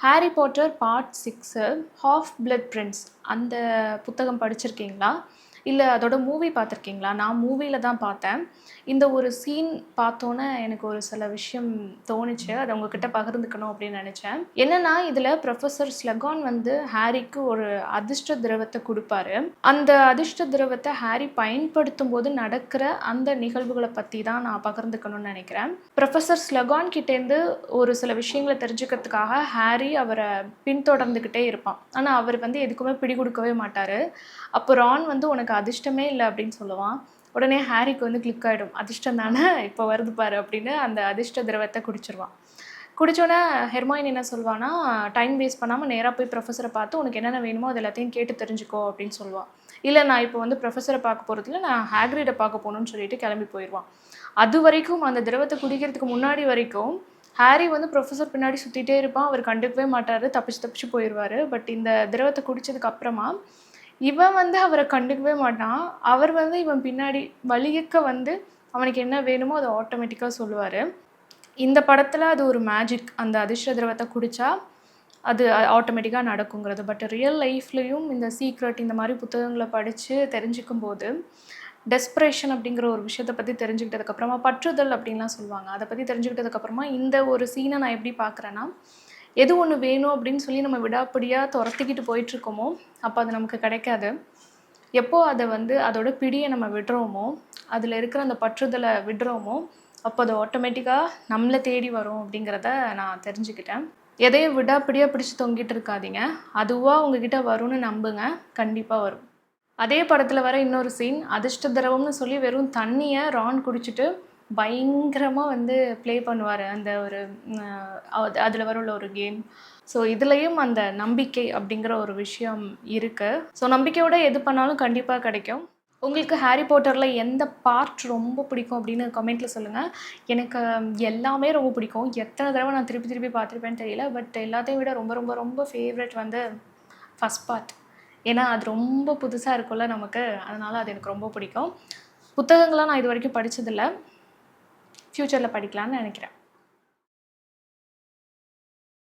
Harry Potter part 6 half blood Prince அந்த புத்தகம் படிச்சிருக்கீங்களா? இல்லை அதோட மூவி பார்த்துருக்கீங்களா? நான் மூவியில் தான் பார்த்தேன். இந்த ஒரு சீன் பார்த்தோன்னே எனக்கு ஒரு சில விஷயம் தோணுச்சு. அதை உங்ககிட்ட பகிர்ந்துக்கணும் அப்படின்னு நினச்சேன். என்னென்னா இதில் ப்ரொஃபஸர் ஸ்லெகான் வந்து ஹாரிக்கு ஒரு அதிர்ஷ்ட திரவத்தை கொடுப்பாரு. அந்த அதிர்ஷ்ட திரவத்தை ஹாரி பயன்படுத்தும் போது நடக்கிற அந்த நிகழ்வுகளை பற்றி தான் நான் பகிர்ந்துக்கணும்னு நினைக்கிறேன். ப்ரொஃபஸர் ஸ்லெகான் கிட்டேருந்து ஒரு சில விஷயங்களை தெரிஞ்சுக்கிறதுக்காக ஹாரி அவரை பின்தொடர்ந்துக்கிட்டே இருப்பான். ஆனால் அவர் வந்து எதுக்குமே பிடி கொடுக்கவே மாட்டார். அப்போ ரான் வந்து உனக்கு அதிர்ஷ்டமே இல்லை அப்படின்னு சொல்லுவான். உடனே ஹாரிக்கு வந்து கிளிக் ஆகிடும். அதிர்ஷ்டம் தானே இப்போ வருது பாரு அப்படின்னு அந்த அதிர்ஷ்ட திரவத்தை குடிச்சிருவான். குடித்தோடனே ஹெர்மாயின் என்ன சொல்வான்னா, டைம் வேஸ்ட் பண்ணாமல் நேராக போய் ப்ரொஃபஸரை பார்த்து உனக்கு என்னென்ன வேணுமோ அது எல்லாத்தையும் கேட்டு தெரிஞ்சுக்கோ அப்படின்னு சொல்லுவான். இல்லை நான் இப்போ வந்து ப்ரொஃபஸரை பார்க்க போகிறதுல நான் ஹாக்ரிடை பார்க்க போகணுன்னு சொல்லிட்டு கிளம்பி போயிடுவான். அது வரைக்கும் அந்த திரவத்தை குடிக்கிறதுக்கு முன்னாடி வரைக்கும் ஹாரி வந்து ப்ரொஃபஸர் பின்னாடி சுற்றிட்டே இருப்பான். அவர் கண்டுக்கவே மாட்டார், தப்பிச்சு போயிடுவார். பட் இந்த திரவத்தை குடித்ததுக்கு அப்புறமா இவன் வந்து அவரை கண்டுக்கவே மாட்டான். அவர் வந்து இவன் பின்னாடி வழியக்க வந்து அவனுக்கு என்ன வேணுமோ அதை ஆட்டோமேட்டிக்காக சொல்லுவார். இந்த படத்தில் அது ஒரு மேஜிக். அந்த அதிர்ஷ்ட திரவத்தை குடித்தா அது ஆட்டோமேட்டிக்காக நடக்குங்கிறது. பட் ரியல் லைஃப்லேயும் இந்த சீக்ரெட் இந்த மாதிரி புத்தகங்களை படித்து தெரிஞ்சுக்கும் போது டெஸ்பரேஷன் அப்படிங்கிற ஒரு விஷயத்தை பற்றி தெரிஞ்சுக்கிட்டதுக்கப்புறமா பற்றுதல் அப்படின்லாம் சொல்லுவாங்க. அதை பற்றி தெரிஞ்சுக்கிட்டதுக்கப்புறமா இந்த ஒரு சீனை நான் எப்படி பார்க்குறேன்னா, எது ஒன்று வேணும் அப்படின்னு சொல்லி நம்ம விடாப்பிடியாக துரத்திக்கிட்டு போயிட்டுருக்கோமோ அப்போ அது நமக்கு கிடைக்காது. எப்போது அதை வந்து அதோட பிடியை நம்ம விடுறோமோ, அதில் இருக்கிற அந்த பற்றுதலை விடுறோமோ அப்போ அது ஆட்டோமேட்டிக்காக நம்மளை தேடி வரும் அப்படிங்கிறத நான் தெரிஞ்சுக்கிட்டேன். எதையும் விடாப்பிடியாக பிடிச்சி தொங்கிட்டு இருக்காதீங்க. அதுவாக உங்ககிட்ட வரும்னு நம்புங்க, கண்டிப்பாக வரும். அதே படத்தில் வர இன்னொரு சீன், அதிர்ஷ்ட திரவம்னு சொல்லி வெறும் தண்ணியை ரான் குடிச்சிட்டு பயங்கரமாக வந்து ப்ளே பண்ணுவார். அந்த ஒரு அதில் வரவுள்ள ஒரு கேம். ஸோ இதுலேயும் அந்த நம்பிக்கை அப்படிங்கிற ஒரு விஷயம் இருக்குது. ஸோ நம்பிக்கையோடு எது பண்ணாலும் கண்டிப்பாக கிடைக்கும். உங்களுக்கு ஹாரி பாட்டரில் எந்த பார்ட் ரொம்ப பிடிக்கும் அப்படின்னு கமெண்ட்டில் சொல்லுங்கள். எனக்கு எல்லாமே ரொம்ப பிடிக்கும். எத்தனை தடவை நான் திருப்பி பார்த்துருப்பேன்னு தெரியல. பட் எல்லாத்தையும் விட ரொம்ப ரொம்ப ரொம்ப ஃபேவரட் வந்து ஃபஸ்ட் பார்ட். ஏன்னா அது ரொம்ப புதுசாக இருக்கும்ல நமக்கு, அதனால் அது எனக்கு ரொம்ப பிடிக்கும். புத்தகங்கள்லாம் நான் இது வரைக்கும் படித்ததில்லை. ஃப்யூச்சரில் படிக்கலான்னு நினைக்கிறேன்.